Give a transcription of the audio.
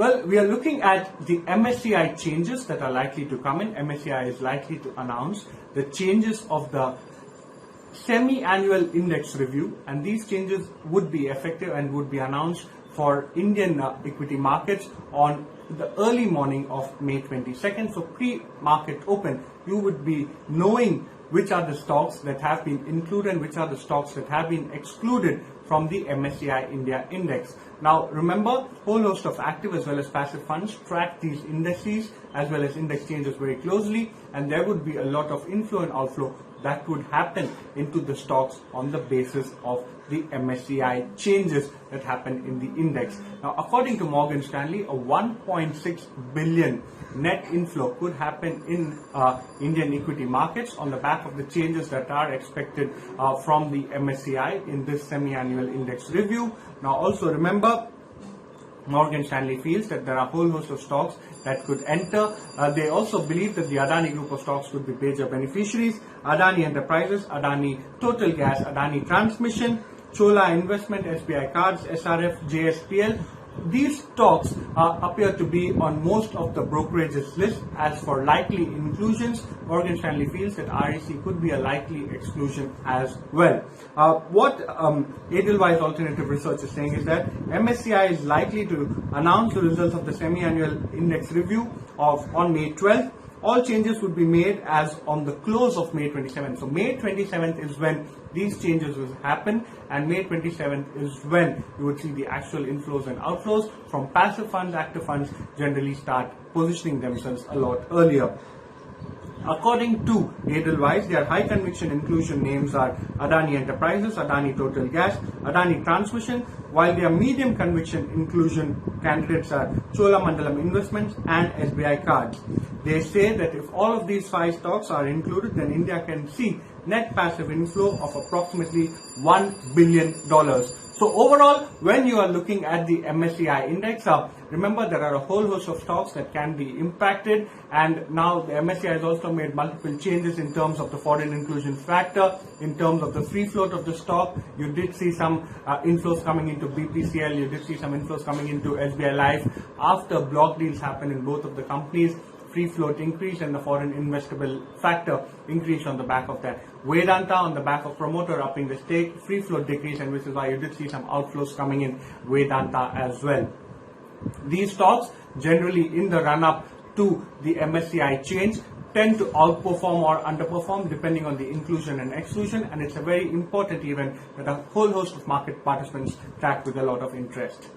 Well, we are looking at the MSCI changes that are likely to come in. MSCI is likely to announce the changes of the semi-annual index review, and these changes would be effective and would be announced for Indian equity markets on the early morning of May 22nd. So pre-market open, you would be knowing which are the stocks that have been included and which are the stocks that have been excluded from the MSCI India Index. Now remember, whole host of active as well as passive funds track these indices as well as index changes very closely, and there would be a lot of inflow and outflow that would happen into the stocks on the basis of the MSCI changes that happen in the index. Now, according to Morgan Stanley, a 1.6 billion net inflow could happen in Indian equity markets on the back of the changes that are expected from the MSCI in this semi-annual index review. Now, also remember, Morgan Stanley feels that there are a whole host of stocks that could enter. They also believe that the Adani group of stocks could be major beneficiaries. Adani Enterprises, Adani Total Gas, Adani Transmission, Chola Investment, SBI Cards, SRF, JSPL. These stocks appear to be on most of the brokerages list. As for likely inclusions, Morgan Stanley feels that REC could be a likely exclusion as well. What Edelweiss Alternative Research is saying is that MSCI is likely to announce the results of the semi-annual index review on May 12th. All changes would be made as on the close of May 27th. So May 27th is when these changes will happen, and May 27th is when you would see the actual inflows and outflows from passive funds. Active funds generally start positioning themselves a lot earlier. According to Edelweiss, their high conviction inclusion names are Adani Enterprises, Adani Total Gas, Adani Transmission, while their medium conviction inclusion candidates are Cholamandalam Investment and SBI Cards. They say that if all of these 5 stocks are included, then India can see net passive inflow of approximately $1 billion. So overall, when you are looking at the MSCI index, remember there are a whole host of stocks that can be impacted, and now the MSCI has also made multiple changes in terms of the foreign inclusion factor, in terms of the free float of the stock. You did see some inflows coming into BPCL, you did see some inflows coming into SBI Life. After block deals happen in both of the companies, free float increase and the foreign investable factor increase on the back of that. Vedanta, on the back of promoter upping the stake, free float decrease, and which is why you did see some outflows coming in Vedanta as well. These stocks generally in the run up to the MSCI change tend to outperform or underperform depending on the inclusion and exclusion, and it's a very important event that a whole host of market participants track with a lot of interest.